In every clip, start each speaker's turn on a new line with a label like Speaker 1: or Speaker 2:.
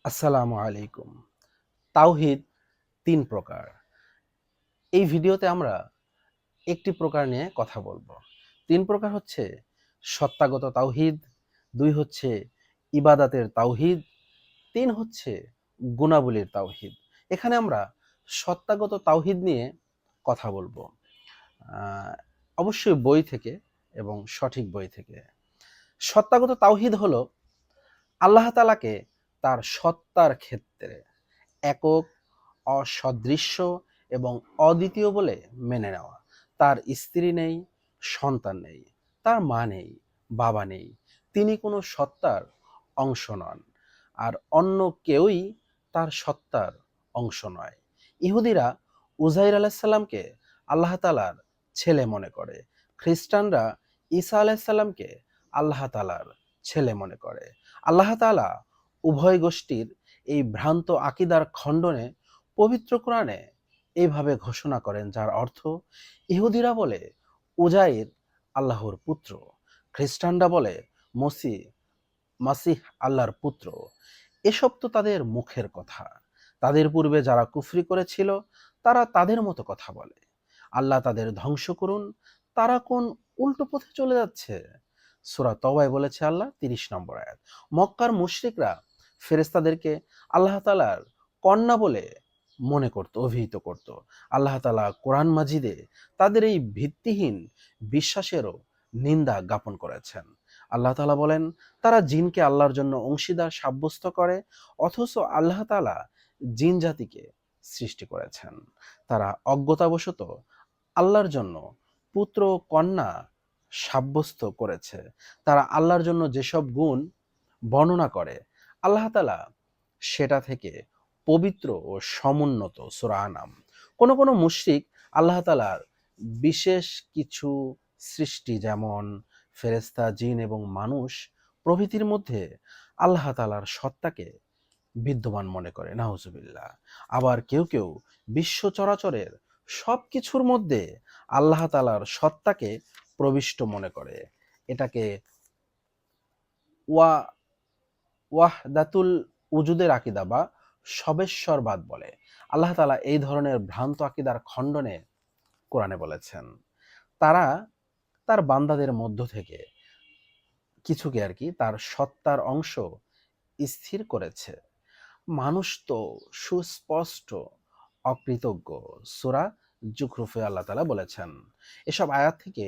Speaker 1: আসসালামু আলাইকুম। তাওহীদ ৩ প্রকার। এই ভিডিওতে আমরা একটি প্রকার নিয়ে কথা বলবো। ৩ প্রকার হচ্ছে সত্তাগত তাওহীদ, ২ হচ্ছে ইবাদাতের তাওহীদ, ৩ হচ্ছে গুণাবলীর তাওহীদ। এখানে আমরা সত্তাগত তাওহীদ নিয়ে কথা বলবো। আ অবশ্যই বই থেকে এবং সঠিক বই থেকে। সত্তাগত তাওহীদ হলো আল্লাহ তাআলাকে তার সত্তার ক্ষেত্রে একক, অসদৃশ্য এবং অদ্বিতীয় বলে মেনে নেওয়া। তার স্ত্রী নেই, সন্তান নেই, তার মা নেই, বাবা নেই। তিনি কোনো সত্তার অংশ নন। আর অন্য কেউই তার সত্তার অংশ নয়। ইহুদিরা উজাইর আলাইহিস সালামকে আল্লাহ তাআলার ছেলে মনে করে। খ্রিস্টানরা ঈসা আলাইহিস সালামকে আল্লাহ তাআলার ছেলে মনে করে। আল্লাহ তাআলা উভয় গোষ্ঠীর এই ভ্রান্ত আকিদার খণ্ডনে পবিত্র কোরআনে এইভাবে ঘোষণা করেন, যার অর্থ ইহুদিরা বলে উজাইর আল্লাহর পুত্র, খ্রিস্টানরা বলে মাসিহ আল্লাহর পুত্র। এসব তো তাদের মুখের কথা। তাদের পূর্বে যারা কুফরি করেছিল তারা তাদের মতো কথা বলে। আল্লাহ তাদের ধ্বংস করুন, তারা কোন উল্টো পথে চলে যাচ্ছে। সূরা তওবায় বলেছে আল্লাহ ৩০ নম্বর আয়াত। মক্কার মুশরিকরা ফেরেশতাদেরকে আল্লাহ তাআলার কন্যা বলে মনে করত, অভিহিত করত। আল্লাহ তাআলা কোরআন মাজিদে তাদের এই ভিত্তিহীন বিশ্বাসেরও নিন্দা জ্ঞাপন করেছেন। আল্লাহ তাআলা বলেন, তারা জিনকে আল্লাহর জন্য অংশীদার সাব্যস্ত করে, অথচ আল্লাহ তাআলা জিন জাতিকে সৃষ্টি করেছেন। তারা অজ্ঞতাবশত আল্লাহর জন্য পুত্র ও কন্যা সাব্যস্ত করেছে। তারা আল্লাহর জন্য যেসব গুণ বর্ণনা করে, আল্লাহ তাআলা সেটা থেকে পবিত্র ও সমুন্নত। সূরা আনাম। কোন কোন মুশরিক আল্লাহ তাআলার বিশেষ কিছু সৃষ্টি, যেমন ফেরেশতা, জিন এবং মানুষ প্রভৃতির মধ্যে আল্লাহ তাআলার সত্তাকে বিদ্যমান মনে করে, নাউজুবিল্লাহ। আবার কেউ কেউ বিশ্ব চরাচরের সবকিছুর মধ্যে আল্লাহ তাআলার সত্তাকে প্রবিষ্ট মনে করে। এটাকে ওয়া ওয়াহদাতুল উজুদের আকীদা বা সবেশ্বরবাদ বলে। আল্লাহ তাআলা এই ধরনের ভ্রান্ত আকীদার খণ্ডনে কোরআনে বলেছেন, তারা তার বান্দাদের মধ্য থেকে কিছুকে আর কি তার সত্তার অংশ স্থির করেছে। মানুষ তো সুস্পষ্ট অকৃতজ্ঞ। সূরা যুখরুফে আল্লাহ তাআলা বলেছেন। এসব আয়াত থেকে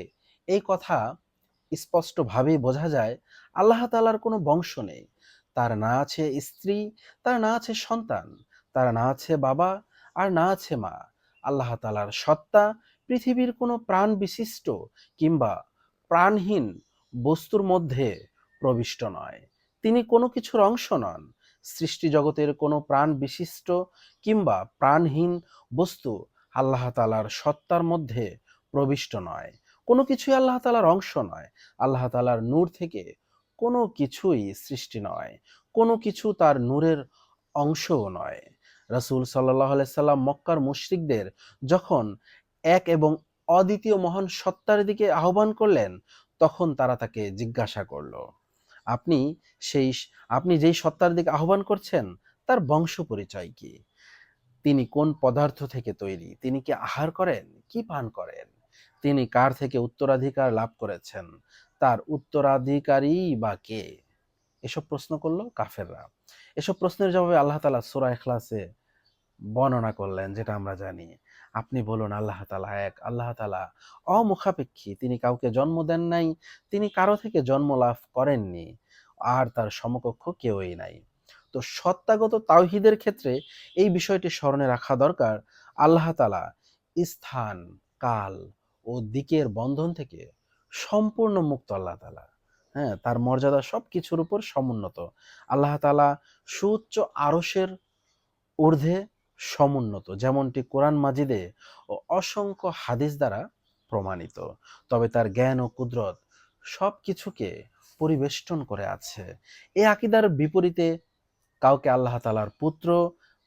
Speaker 1: এই কথা স্পষ্টভাবেই বোঝা যায়, আল্লাহ তাআলার কোনো বংশ নেই। তার না আছে স্ত্রী, তার না আছে সন্তান, তার না আছে বাবা, আর না আছে মা। আল্লাহ তাআলার সত্তা পৃথিবীর কোনো প্রাণ বিশিষ্ট কিংবা প্রাণহীন বস্তুর মধ্যে প্রবিষ্ট নয়। তিনি কোনো কিছুর অংশ নন। সৃষ্টি জগতের কোনো প্রাণ বিশিষ্ট কিংবা প্রাণহীন বস্তু আল্লাহ তাআলার সত্তার মধ্যে প্রবিষ্ট নয়। কোনো কিছুই আল্লাহ তাআলার অংশ নয়। আল্লাহ তাআলার নূর থেকে কোনো কিছুই সৃষ্টি নয়। কোনো কিছু তার নূরের অংশও নয়। রাসূল সাল্লাল্লাহু আলাইহি সাল্লাম মক্কার মুশরিকদের যখন এক এবং অদ্বিতীয় মহান সত্তার দিকে আহ্বান করলেন, তখন তারা তাকে জিজ্ঞাসা করল, আপনি সেই আপনি যেই সত্তার দিকে আহ্বান করছেন তার বংশ পরিচয় কি? তিনি কোন পদার্থ থেকে তৈরি? তিনি কি আহার করেন? কি পান করেন? তিনি কার থেকে উত্তরাধিকার লাভ করেছেন? তার উত্তরাধিকারীই বা কে? এসব প্রশ্ন করল কাফেররা। এসব প্রশ্নের জবাবে আল্লাহ তাআলা সূরা ইখলাসে বর্ণনা করলেন, যেটা আমরা জানি। আপনি বলুন, আল্লাহ তাআলা এক, আল্লাহ তাআলা অমুখাপেক্ষী, তিনি কাউকে জন্ম দেন নাই, তিনি কারো থেকে জন্ম লাভ করেননি, আর তার সমকক্ষ কেউই নাই। তো সত্তাগত তাওহীদের ক্ষেত্রে এই বিষয়টি স্মরণে রাখা দরকার, আল্লাহ তাআলা স্থান, কাল ও দিকের বন্ধন থেকে সম্পূর্ণ মুক্ত। আল্লাহ তাআলা, হ্যাঁ, তার মর্যাদা সবকিছুর উপর সমুন্নত। আল্লাহ তাআলা সুউচ্চ আরশের ঊর্ধ্বে সমুন্নত, যেমনটি কোরআন মাজিদে ও অসংখ্য হাদিস দ্বারা প্রমাণিত। তবে তার জ্ঞান ও কুদরত সবকিছুকে পরিবেষ্টন করে আছে। এই আকীদার বিপরীতে কাউকে আল্লাহ তাআলার পুত্র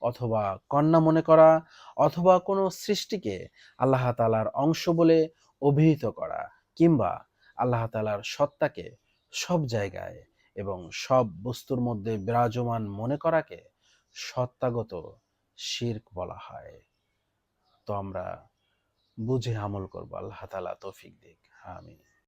Speaker 1: অথবা কন্যা মনে করা, অথবা কোনো সৃষ্টিকে আল্লাহ তাআলার অংশ বলে অভিহিত করা, কিংবা আল্লাহ তাআলার সত্তাকে সব জায়গায় এবং সব বস্তুর মধ্যে বিরাজমান মনে করাকে সত্তাগত শিরক বলা হয়। তো আমরা বুঝে আমল করব। আল্লাহ তাআলা তৌফিক দিক। আমিন।